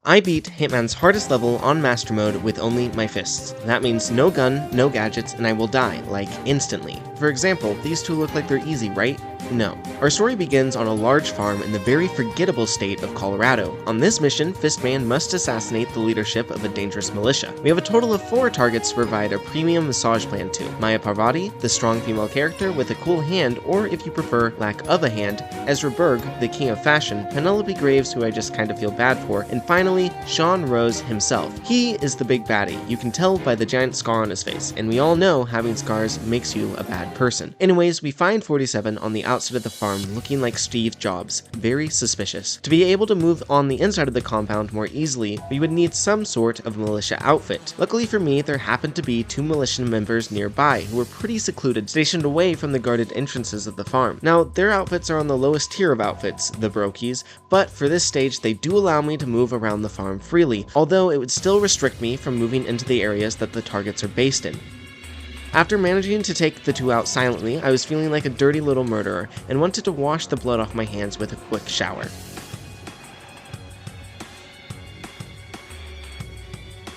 I beat Hitman's hardest level on Master Mode with only my fists. That means no gun, no gadgets, and I will die, like, instantly. For example, these two look like they're easy, right? No. Our story begins on a large farm in the very forgettable state of Colorado. On this mission, Fistman must assassinate the leadership of a dangerous militia. We have a total of 4 targets to provide a premium massage plan to. Maya Parvati, the strong female character with a cool hand, or if you prefer, lack of a hand, Ezra Berg, the king of fashion, Penelope Graves, who I just kind of feel bad for, and finally, Sean Rose himself. He is the big baddie. You can tell by the giant scar on his face, and we all know having scars makes you a bad person. Anyways, we find 47 on the outside of the farm looking like Steve Jobs. Very suspicious. To be able to move on the inside of the compound more easily, we would need some sort of militia outfit. Luckily for me, there happened to be 2 militia members nearby who were pretty secluded, stationed away from the guarded entrances of the farm. Now, their outfits are on the lowest tier of outfits, the brokies, but for this stage they do allow me to move around the farm freely, although it would still restrict me from moving into the areas that the targets are based in. After managing to take the 2 out silently, I was feeling like a dirty little murderer and wanted to wash the blood off my hands with a quick shower.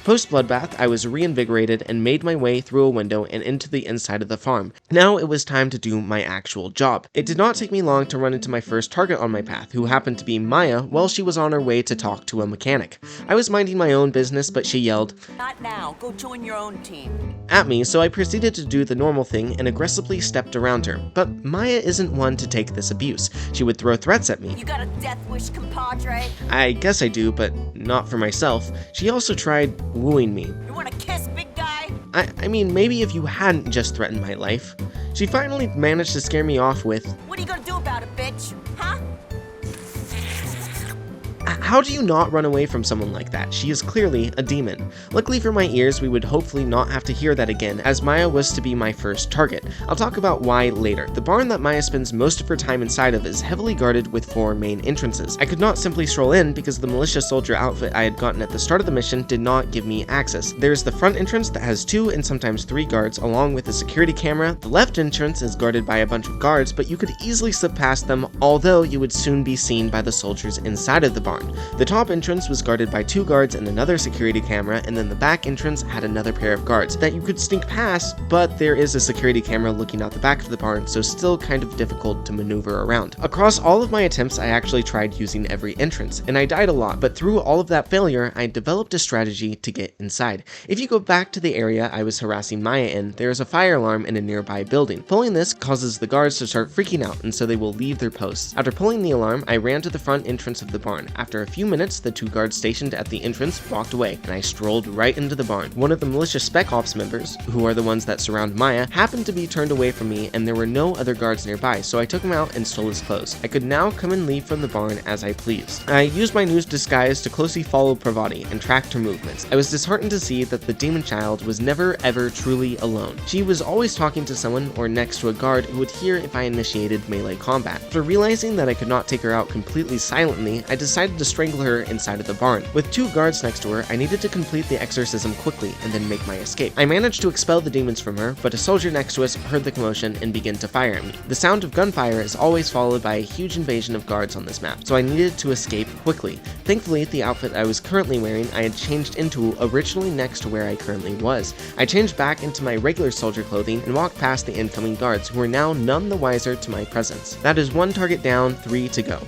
Post-bloodbath, I was reinvigorated and made my way through a window and into the inside of the farm. Now it was time to do my actual job. It did not take me long to run into my first target on my path, who happened to be Maya while she was on her way to talk to a mechanic. I was minding my own business, but she yelled, "Not now, go join your own team," at me, so I proceeded to do the normal thing and aggressively stepped around her. But Maya isn't one to take this abuse. She would throw threats at me. "You got a death wish, compadre?" I guess I do, but not for myself. She also tried wooing me. "You wanna kiss, big guy?" I mean, maybe if you hadn't just threatened my life. She finally managed to scare me off with, "What are you gonna do about it, bitch? Huh?" how do you not run away from someone like that? She is clearly a demon. Luckily for my ears, we would hopefully not have to hear that again, as Maya was to be my first target. I'll talk about why later. The barn that Maya spends most of her time inside of is heavily guarded with 4 main entrances. I could not simply stroll in because the militia soldier outfit I had gotten at the start of the mission did not give me access. There's the front entrance that has 2 and sometimes 3 guards, along with a security camera. The left entrance is guarded by a bunch of guards, but you could easily slip past them, although you would soon be seen by the soldiers inside of the barn. The top entrance was guarded by 2 guards and another security camera, and then the back entrance had another pair of guards that you could sneak past, but there is a security camera looking out the back of the barn, so still kind of difficult to maneuver around. Across all of my attempts, I actually tried using every entrance, and I died a lot, but through all of that failure, I developed a strategy to get inside. If you go back to the area I was harassing Maya in, there is a fire alarm in a nearby building. Pulling this causes the guards to start freaking out, and so they will leave their posts. After pulling the alarm, I ran to the front entrance of the barn. After a few minutes, the 2 guards stationed at the entrance walked away, and I strolled right into the barn. One of the militia spec ops members, who are the ones that surround Maya, happened to be turned away from me, and there were no other guards nearby, so I took him out and stole his clothes. I could now come and leave from the barn as I pleased. I used my new disguise to closely follow Parvati and tracked her movements. I was disheartened to see that the demon child was never ever truly alone. She was always talking to someone or next to a guard who would hear if I initiated melee combat. After realizing that I could not take her out completely silently, I decided to strangle her inside of the barn. With 2 guards next to her, I needed to complete the exorcism quickly and then make my escape. I managed to expel the demons from her, but a soldier next to us heard the commotion and began to fire at me. The sound of gunfire is always followed by a huge invasion of guards on this map, so I needed to escape quickly. Thankfully, the outfit I was currently wearing I had changed into originally next to where I currently was. I changed back into my regular soldier clothing and walked past the incoming guards, who were now none the wiser to my presence. That is 1 target down, 3 to go.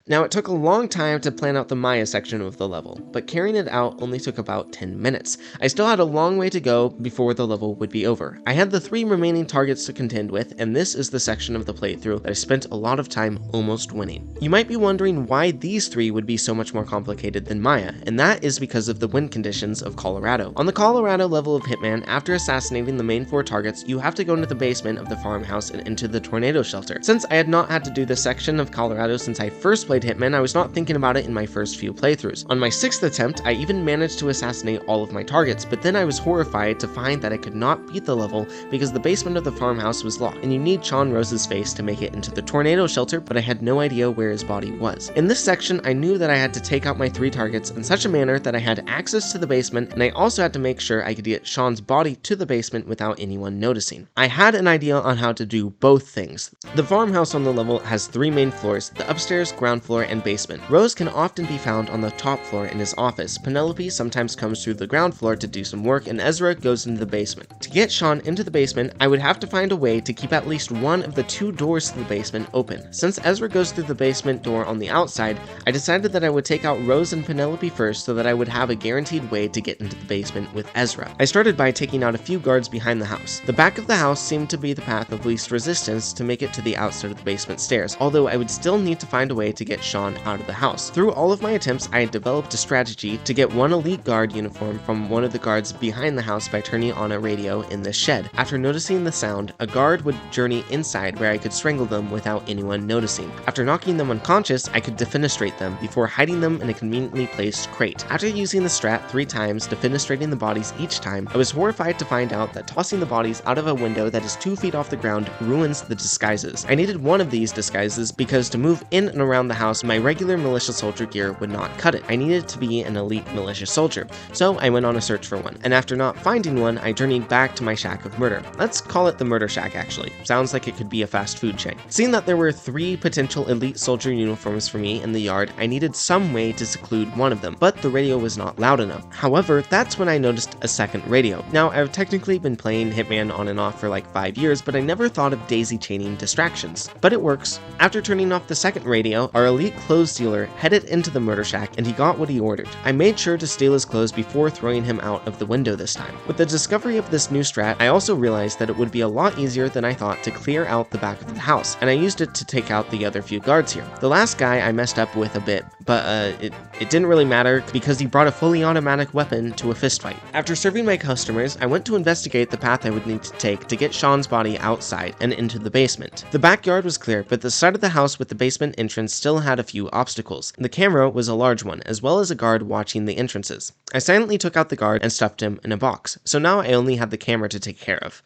Now, it took a long time to plan out the Maya section of the level, but carrying it out only took about 10 minutes. I still had a long way to go before the level would be over. I had the 3 remaining targets to contend with, and this is the section of the playthrough that I spent a lot of time almost winning. You might be wondering why these 3 would be so much more complicated than Maya, and that is because of the wind conditions of Colorado. On the Colorado level of Hitman, after assassinating the main 4 targets, you have to go into the basement of the farmhouse and into the tornado shelter. Since I had not had to do this section of Colorado since I first played Hitman, I was not thinking about it in my first few playthroughs. On my 6th attempt, I even managed to assassinate all of my targets, but then I was horrified to find that I could not beat the level because the basement of the farmhouse was locked, and you need Sean Rose's face to make it into the tornado shelter, but I had no idea where his body was. In this section, I knew that I had to take out my 3 targets in such a manner that I had access to the basement, and I also had to make sure I could get Sean's body to the basement without anyone noticing. I had an idea on how to do both things. The farmhouse on the level has 3 main floors, the upstairs, ground ground floor and basement. Rose can often be found on the top floor in his office. Penelope sometimes comes through the ground floor to do some work, and Ezra goes into the basement. To get Sean into the basement, I would have to find a way to keep at least one of the 2 doors to the basement open. Since Ezra goes through the basement door on the outside, I decided that I would take out Rose and Penelope first so that I would have a guaranteed way to get into the basement with Ezra. I started by taking out a few guards behind the house. The back of the house seemed to be the path of least resistance to make it to the outside of the basement stairs, although I would still need to find a way to get Sean out of the house. Through all of my attempts, I had developed a strategy to get one elite guard uniform from one of the guards behind the house by turning on a radio in the shed. After noticing the sound, a guard would journey inside where I could strangle them without anyone noticing. After knocking them unconscious, I could defenestrate them before hiding them in a conveniently placed crate. After using the strat 3 times, defenestrating the bodies each time, I was horrified to find out that tossing the bodies out of a window that is 2 feet off the ground ruins the disguises. I needed one of these disguises because to move in and around the house, my regular militia soldier gear would not cut it. I needed to be an elite militia soldier, so I went on a search for one, and after not finding one, I journeyed back to my shack of murder. Let's call it the murder shack actually. Sounds like it could be a fast food chain. Seeing that there were 3 potential elite soldier uniforms for me in the yard, I needed some way to seclude one of them, but the radio was not loud enough. However, that's when I noticed a second radio. Now, I've technically been playing Hitman on and off for like 5 years, but I never thought of daisy chaining distractions. But it works. After turning off the second radio, our elite clothes dealer headed into the murder shack and he got what he ordered. I made sure to steal his clothes before throwing him out of the window this time. With the discovery of this new strat, I also realized that it would be a lot easier than I thought to clear out the back of the house, and I used it to take out the other few guards here. The last guy I messed up with a bit, but it didn't really matter because he brought a fully automatic weapon to a fistfight. After serving my customers, I went to investigate the path I would need to take to get Sean's body outside and into the basement. The backyard was clear, but the side of the house with the basement entrance still had a few obstacles. The camera was a large one, as well as a guard watching the entrances. I silently took out the guard and stuffed him in a box, so now I only had the camera to take care of.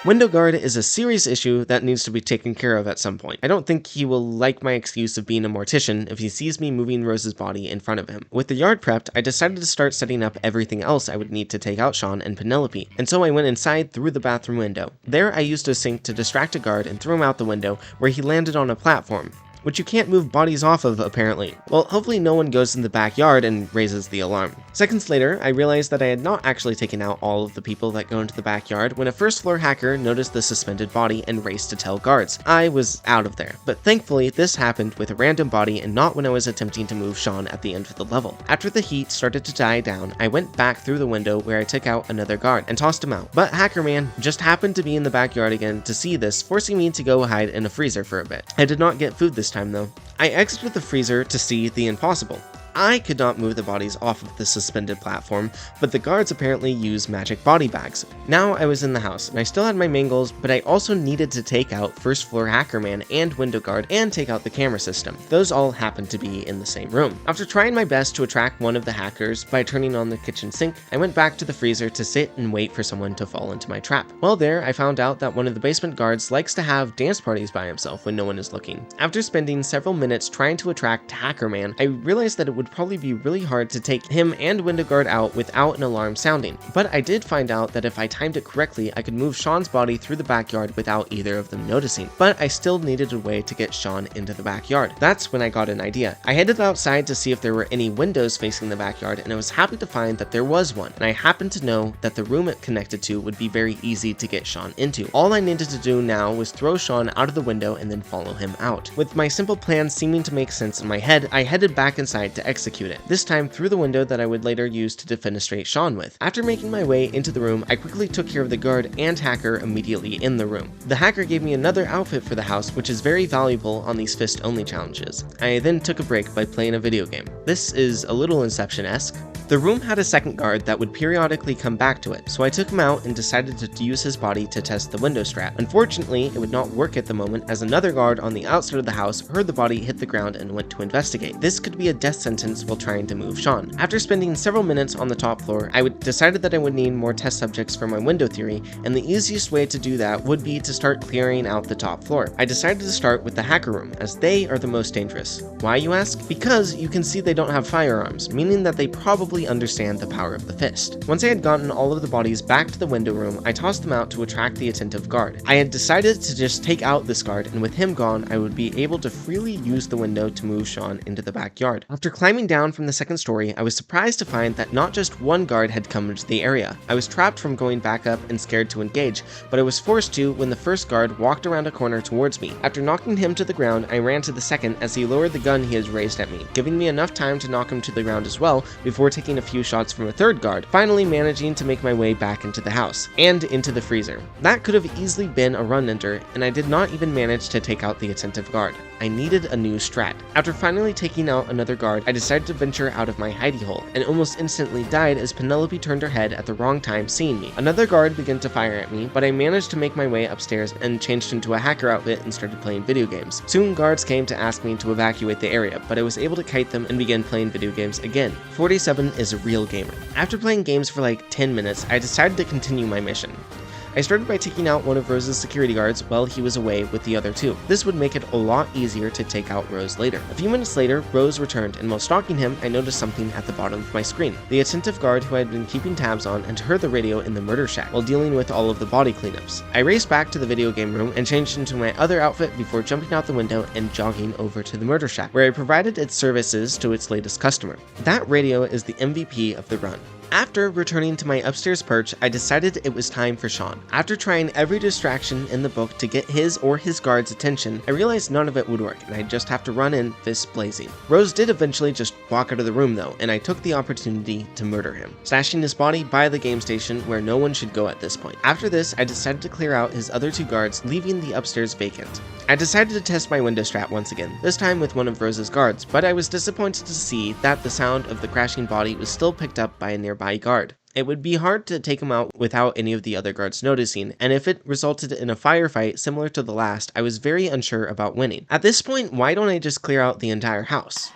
Window guard is a serious issue that needs to be taken care of at some point. I don't think he will like my excuse of being a mortician if he sees me moving Rose's body in front of him. With the yard prepped, I decided to start setting up everything else I would need to take out Sean and Penelope, and so I went inside through the bathroom window. There I used a sink to distract a guard and throw him out the window, where he landed on a platform, which you can't move bodies off of, apparently. Well, hopefully no one goes in the backyard and raises the alarm. Seconds later, I realized that I had not actually taken out all of the people that go into the backyard when a first floor hacker noticed the suspended body and raced to tell guards. I was out of there, but thankfully this happened with a random body and not when I was attempting to move Sean at the end of the level. After the heat started to die down, I went back through the window where I took out another guard and tossed him out. But Hacker Man just happened to be in the backyard again to see this, forcing me to go hide in a freezer for a bit. I did not get food this time though. I exited the freezer to see the impossible. I could not move the bodies off of the suspended platform, but the guards apparently use magic body bags. Now I was in the house, and I still had my main goals, but I also needed to take out First Floor Hacker Man and Window Guard and take out the camera system. Those all happened to be in the same room. After trying my best to attract one of the hackers by turning on the kitchen sink, I went back to the freezer to sit and wait for someone to fall into my trap. While there, I found out that one of the basement guards likes to have dance parties by himself when no one is looking. After spending several minutes trying to attract Hacker Man, I realized that it would probably be really hard to take him and Window Guard out without an alarm sounding, but I did find out that if I timed it correctly, I could move Sean's body through the backyard without either of them noticing, but I still needed a way to get Sean into the backyard. That's when I got an idea. I headed outside to see if there were any windows facing the backyard, and I was happy to find that there was one, and I happened to know that the room it connected to would be very easy to get Sean into. All I needed to do now was throw Sean out of the window and then follow him out. With my simple plan seeming to make sense in my head, I headed back inside to execute it, this time through the window that I would later use to defenestrate Sean with. After making my way into the room, I quickly took care of the guard and hacker immediately in the room. The hacker gave me another outfit for the house, which is very valuable on these fist-only challenges. I then took a break by playing a video game. This is a little Inception-esque. The room had a second guard that would periodically come back to it, so I took him out and decided to use his body to test the window strap. Unfortunately, it would not work at the moment as another guard on the outside of the house heard the body hit the ground and went to investigate. This could be a death sentence sentence while trying to move Sean. After spending several minutes on the top floor, I decided that I would need more test subjects for my window theory, and the easiest way to do that would be to start clearing out the top floor. I decided to start with the hacker room, as they are the most dangerous. Why, you ask? Because you can see they don't have firearms, meaning that they probably understand the power of the fist. Once I had gotten all of the bodies back to the window room, I tossed them out to attract the attentive guard. I had decided to just take out this guard, and with him gone, I would be able to freely use the window to move Sean into the backyard. After climbing down from the second story, I was surprised to find that not just one guard had come into the area. I was trapped from going back up and scared to engage, but I was forced to when the first guard walked around a corner towards me. After knocking him to the ground, I ran to the second as he lowered the gun he had raised at me, giving me enough time to knock him to the ground as well before taking a few shots from a third guard, finally managing to make my way back into the house and into the freezer. That could have easily been a run enter, and I did not even manage to take out the attentive guard. I needed a new strat. After finally taking out another guard, I decided to venture out of my hidey hole, and almost instantly died as Penelope turned her head at the wrong time seeing me. Another guard began to fire at me, but I managed to make my way upstairs and changed into a hacker outfit and started playing video games. Soon guards came to ask me to evacuate the area, but I was able to kite them and began playing video games again. 47 is a real gamer. After playing games for like 10 minutes, I decided to continue my mission. I started by taking out one of Rose's security guards while he was away with the other two. This would make it a lot easier to take out Rose later. A few minutes later, Rose returned, and while stalking him, I noticed something at the bottom of my screen. The attentive guard who I had been keeping tabs on had heard the radio in the murder shack while dealing with all of the body cleanups. I raced back to the video game room and changed into my other outfit before jumping out the window and jogging over to the murder shack, where I provided its services to its latest customer. That radio is the MVP of the run. After returning to my upstairs perch, I decided it was time for Sean. After trying every distraction in the book to get his or his guard's attention, I realized none of it would work, and I'd just have to run in, fists blazing. Rose did eventually just walk out of the room though, and I took the opportunity to murder him, stashing his body by the game station where no one should go at this point. After this, I decided to clear out his other two guards, leaving the upstairs vacant. I decided to test my window strat once again, this time with one of Rose's guards, but I was disappointed to see that the sound of the crashing body was still picked up by a nearby guard. It would be hard to take him out without any of the other guards noticing, and if it resulted in a firefight similar to the last, I was very unsure about winning. At this point, why don't I just clear out the entire house?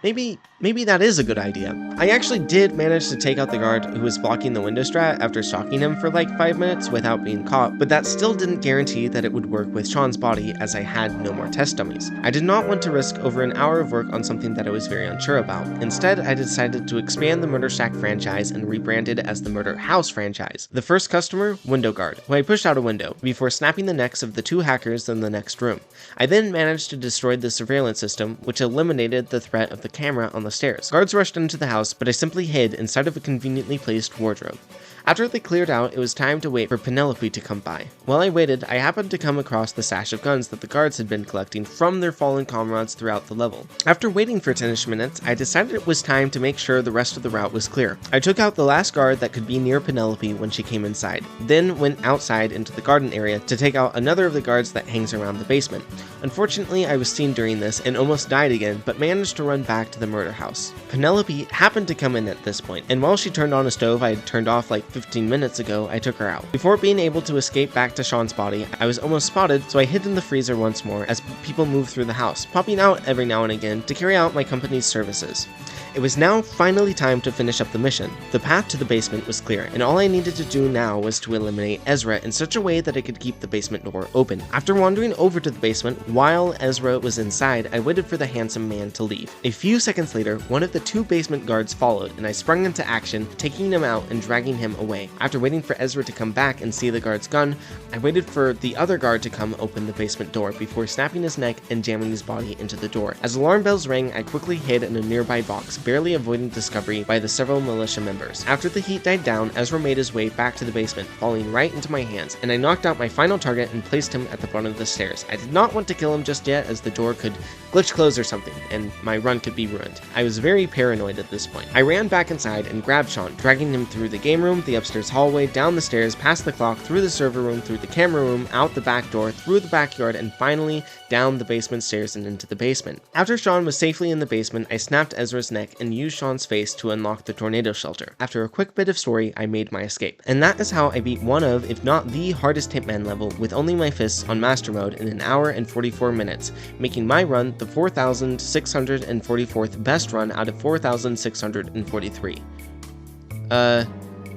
Maybe that is a good idea. I actually did manage to take out the guard who was blocking the window strat after stalking him for like 5 minutes without being caught, but that still didn't guarantee that it would work with Sean's body as I had no more test dummies. I did not want to risk over an hour of work on something that I was very unsure about. Instead, I decided to expand the Murder Shack franchise and rebrand it as the Murder House franchise. The first customer, Window Guard, who I pushed out a window before snapping the necks of the two hackers in the next room. I then managed to destroy the surveillance system, which eliminated the threat of the camera on the stairs. Guards rushed into the house, but I simply hid inside of a conveniently placed wardrobe. After they cleared out, it was time to wait for Penelope to come by. While I waited, I happened to come across the stash of guns that the guards had been collecting from their fallen comrades throughout the level. After waiting for 10ish minutes, I decided it was time to make sure the rest of the route was clear. I took out the last guard that could be near Penelope when she came inside, then went outside into the garden area to take out another of the guards that hangs around the basement. Unfortunately, I was seen during this and almost died again, but managed to run back to the murder house. Penelope happened to come in at this point, and while she turned on a stove I had turned off like 15 minutes ago, I took her out. Before being able to escape back to Sean's body, I was almost spotted, so I hid in the freezer once more as people moved through the house, popping out every now and again to carry out my company's services. It was now finally time to finish up the mission. The path to the basement was clear, and all I needed to do now was to eliminate Ezra in such a way that I could keep the basement door open. After wandering over to the basement, while Ezra was inside, I waited for the handsome man to leave. A few seconds later, one of the two basement guards followed, and I sprung into action, taking him out and dragging him away. After waiting for Ezra to come back and see the guard's gun, I waited for the other guard to come open the basement door before snapping his neck and jamming his body into the door. As alarm bells rang, I quickly hid in a nearby box, barely avoiding discovery by the several militia members. After the heat died down, Ezra made his way back to the basement, falling right into my hands, and I knocked out my final target and placed him at the bottom of the stairs. I did not want to kill him just yet, as the door could glitch close or something, and my run could be ruined. I was very paranoid at this point. I ran back inside and grabbed Sean, dragging him through the game room, the upstairs hallway, down the stairs, past the clock, through the server room, through the camera room, out the back door, through the backyard, and finally down the basement stairs and into the basement. After Sean was safely in the basement, I snapped Ezra's neck stick and use Sean's face to unlock the tornado shelter. After a quick bit of story, I made my escape. And that is how I beat one of, if not the hardest Hitman level with only my fists on Master Mode in an hour and 44 minutes, making my run the 4,644th best run out of 4,643.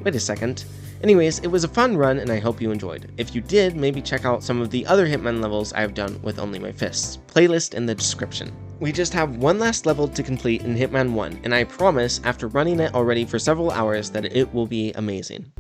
Wait a second. Anyways, it was a fun run and I hope you enjoyed. If you did, maybe check out some of the other Hitman levels I have done with only my fists. Playlist in the description. We just have one last level to complete in Hitman 1, and I promise after running it already for several hours that it will be amazing.